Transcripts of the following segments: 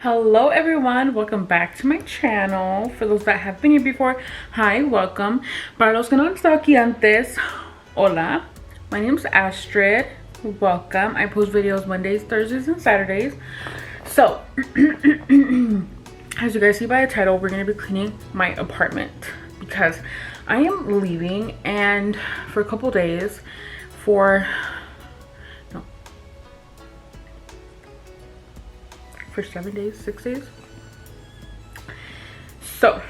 Hello everyone, welcome back to my channel. For those that have been here before, hi, welcome. Para los que no han estado aquí antes, hola, my name's Astrid. Welcome. I post videos Mondays, Thursdays, and Saturdays. So as you guys see by the title, we're going to be cleaning my apartment because I am leaving, and for a couple days, for 7 days, 6 days. So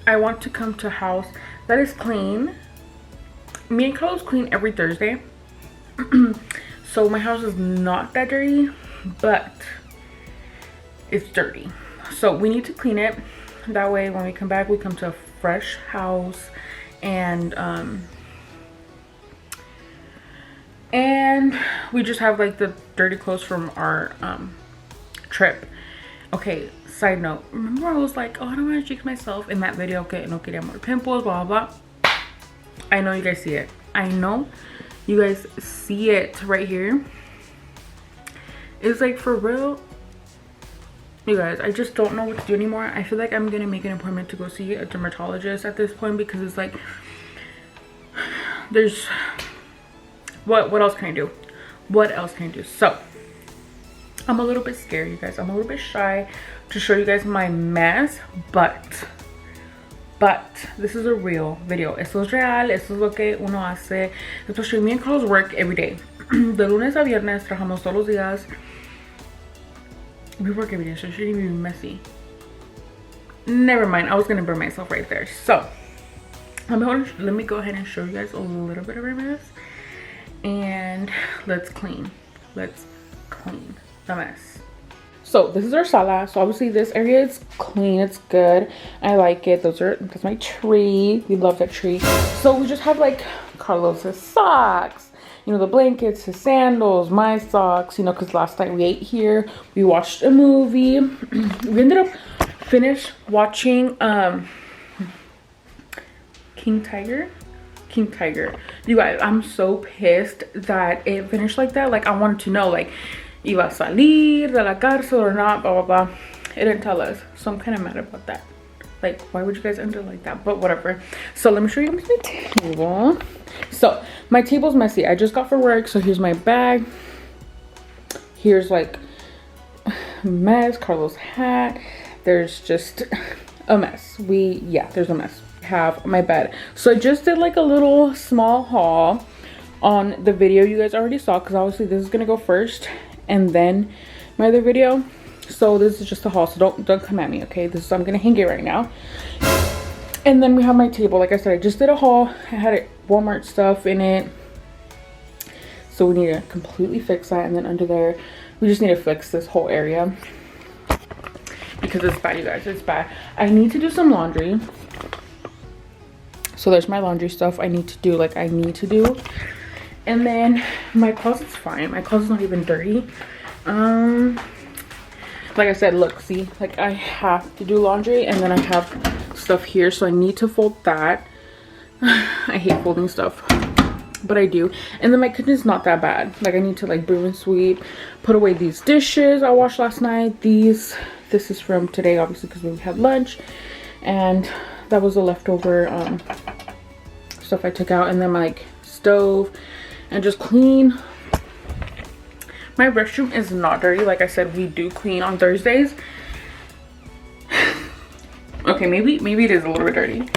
I want to come to a house that is clean. Me and Carlos clean every Thursday. So my house is not that dirty, but it's dirty. So we need to clean it. That way when we come back, we come to a fresh house, and we just have like the dirty clothes from our trip. Okay, side note, remember I was like, oh, I don't want to jinx myself in that video, okay, no quería more pimples, blah blah blah. I know you guys see it. I know you guys see it right here. It's like, for real, you guys, I just don't know what to do anymore. I feel like I'm gonna make an appointment to go see a dermatologist at this point, because it's like, there's what else can I do? What else can I do? So I'm a little bit scared, you guys. I'm a little bit shy to show you guys my mess, but this is a real video. Esto es real. Esto es lo que uno hace. Especially me and Carlos work every day. De lunes a viernes, trabajamos todos los días. We work every day, so it shouldn't even be messy. Never mind. I was gonna burn myself right there. So let me go ahead and show you guys a little bit of our mess, and let's clean. Let's clean the mess. So this is our sala. So obviously this area is clean, it's good, I like it. That's my tree. We love that tree. So we just have like Carlos's socks, you know, the blankets, his sandals, my socks, you know, because last night we ate here, we watched a movie. We ended up finished watching King Tiger. You guys, I'm so pissed that it finished like that. Like, I wanted to know, like, iba a salir de la cárcel or not, blah blah blah. It didn't tell us, so I'm kind of mad about that. Like, why would you guys end it like that? But whatever. So let me show you my table. So my table's messy. I just got for work. So here's my bag. Here's like mess. Carlos' hat. There's just a mess. There's a mess. Have my bed. So I just did like a little small haul on the video you guys already saw, because obviously this is gonna go first and then my other video. So this is just a haul, so don't come at me, okay? I'm gonna hang it right now. And then we have my table. Like I said, I just did a haul. I had Walmart stuff in it, so we need to completely fix that. And then under there, we just need to fix this whole area because it's bad, you guys. It's bad. I need to do some laundry. So there's my laundry stuff I need to do. And then my closet's fine. My closet's not even dirty. Like I said, look, see, like I have to do laundry, and then I have stuff here, so I need to fold that. I hate folding stuff, but I do. And then my kitchen's not that bad. Like, I need to like broom and sweep, put away these dishes I washed last night. This is from today, obviously, because we had lunch, and that was the leftover stuff I took out. And then my like stove, and just clean. My restroom is not dirty. Like I said, we do clean on Thursdays. Okay, maybe it is a little bit dirty.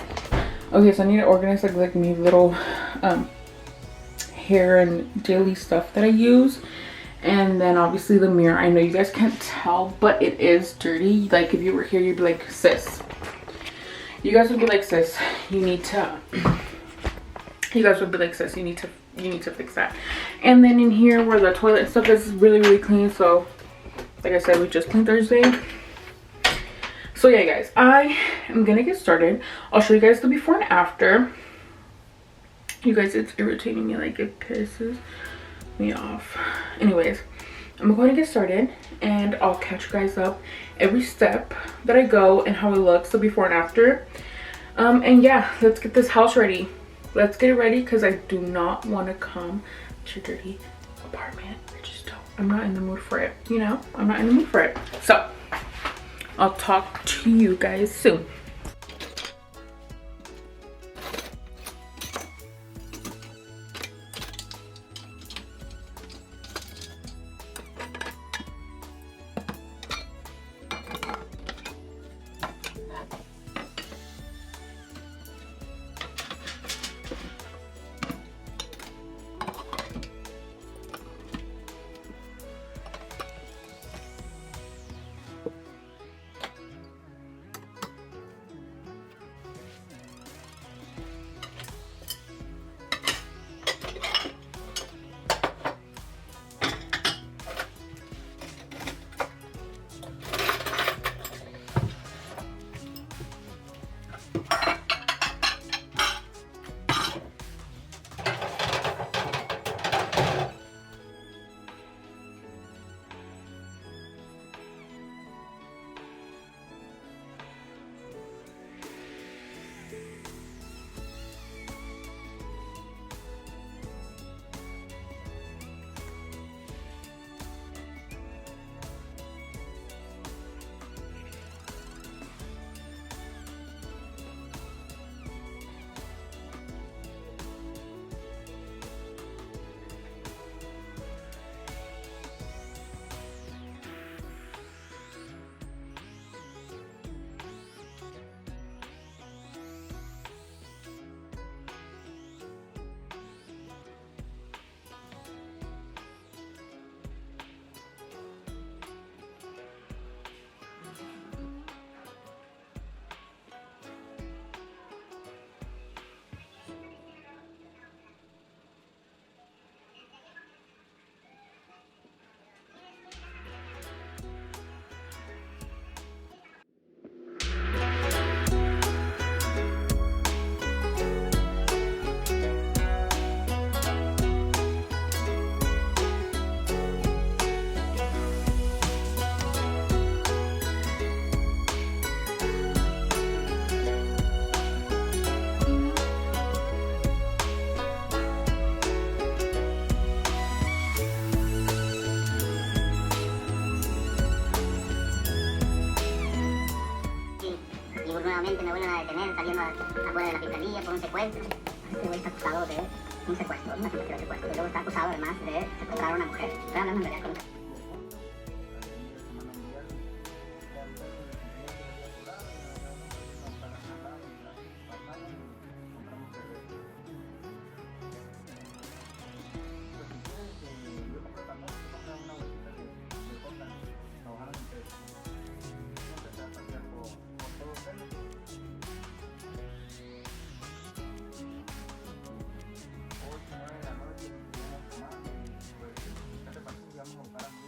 Okay, so I need to organize like my little hair and daily stuff that I use. And then obviously the mirror. I know you guys can't tell, but it is dirty. Like, if you were here, you'd be like, sis. You guys would be like, sis, you need to fix that. And then in here where the toilet and stuff is really clean. So like I said, we just cleaned Thursday. So yeah, guys, I am gonna get started. I'll show you guys the before and after. You guys, it's irritating me. Like, it pisses me off. Anyways, I'm going to get started, and I'll catch you guys up every step that I go and how it looks, the before and after. And yeah, let's get this house ready. Let's get it ready, because I do not want to come to your dirty apartment. I just don't. I'm not in the mood for it, you know? I'm not in the mood for it. So I'll talk to you guys soon. Nuevamente me vuelven a detener saliendo afuera de la fiscalía por un secuestro. Este güey está acusado de un secuestro, una tentativa de secuestro. Y luego está acusado además de secuestrar a una mujer. Estoy hablando en realidad con Vamos a buscar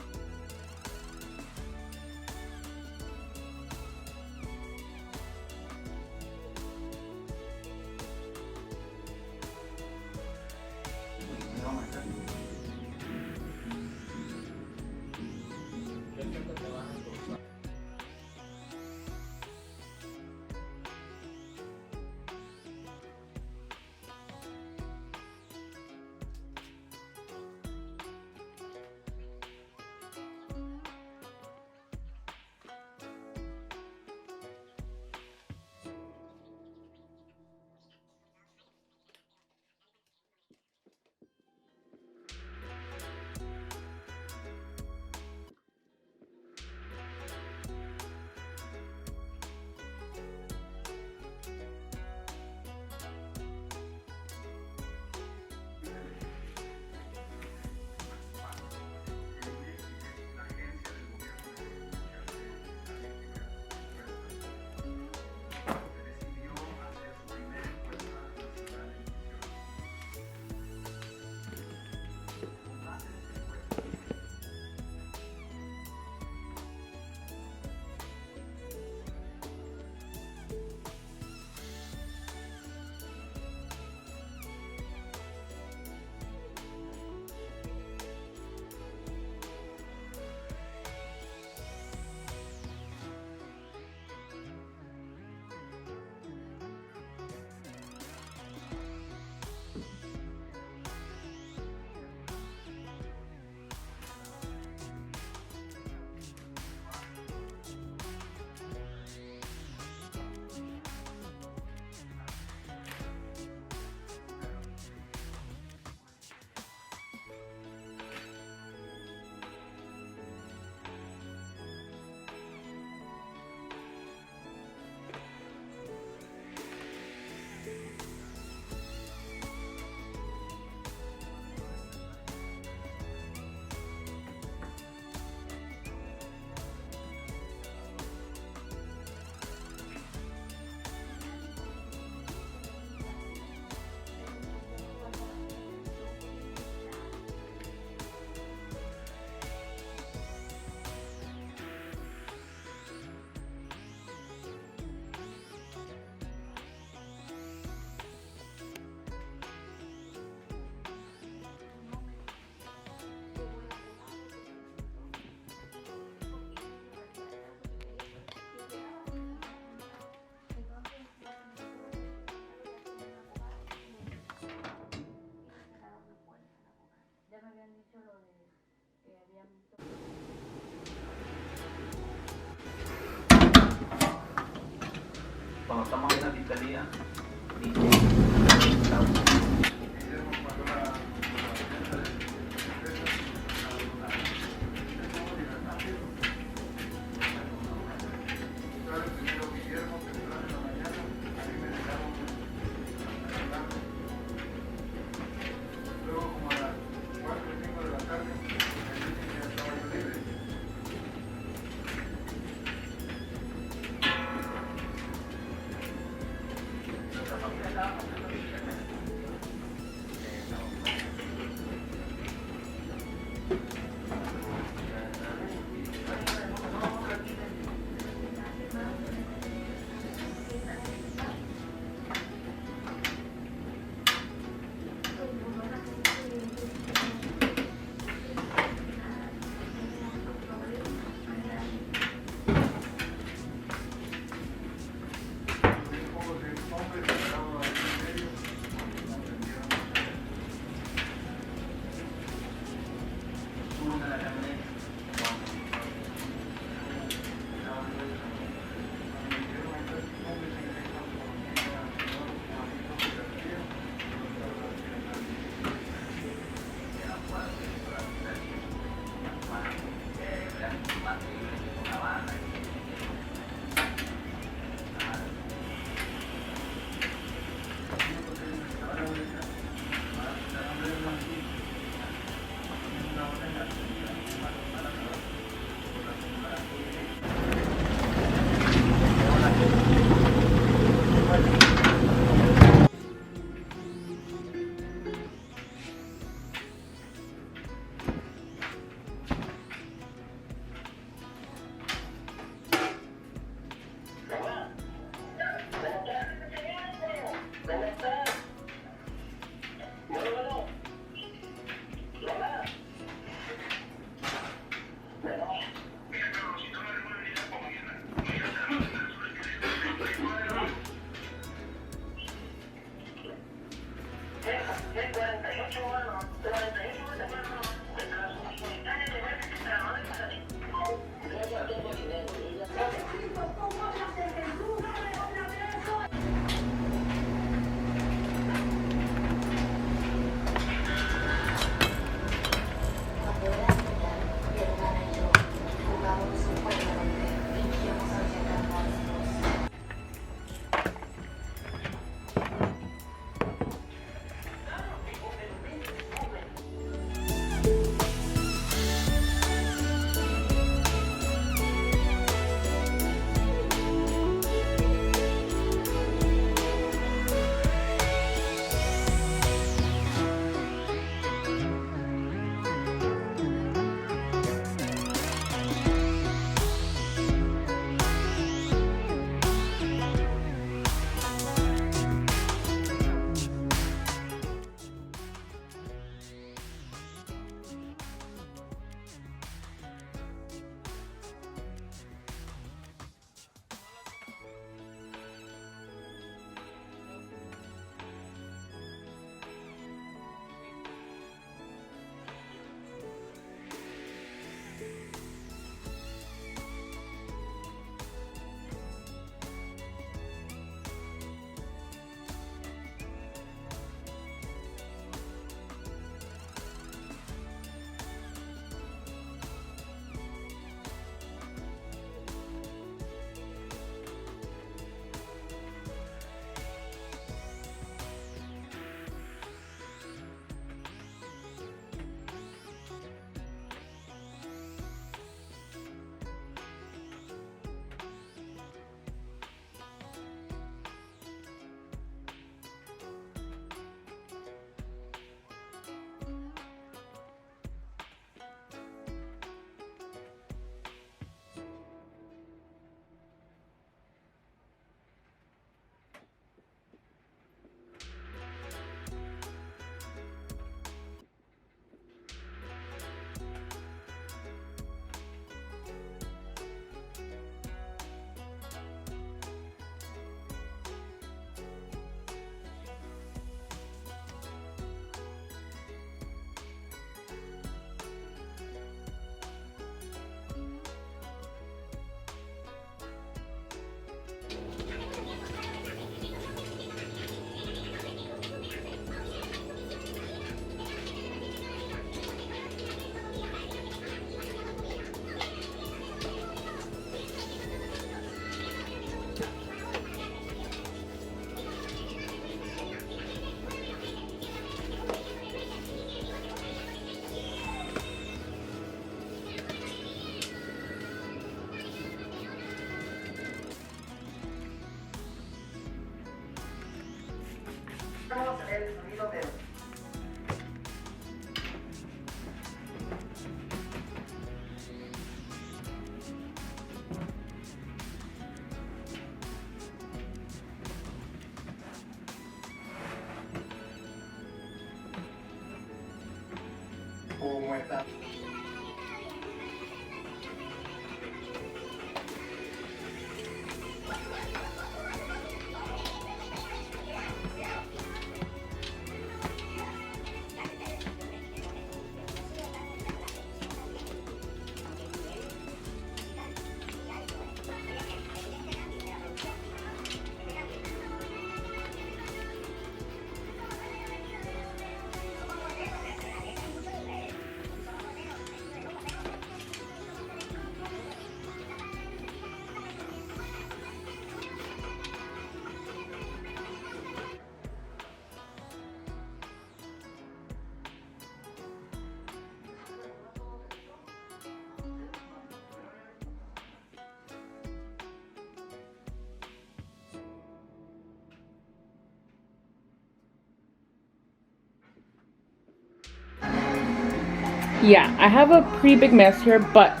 Yeah, I have a pretty big mess here, but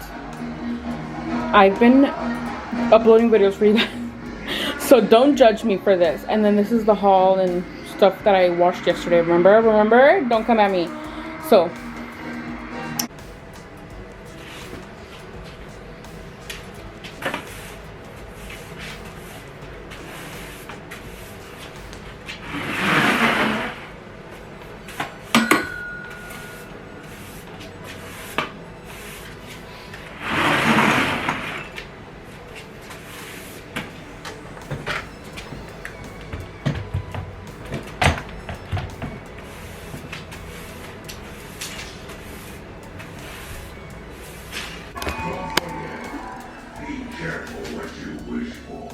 I've been uploading videos for you guys. So don't judge me for this. And then this is the haul and stuff that I watched yesterday. Remember? Don't come at me. So Be careful what you wish for.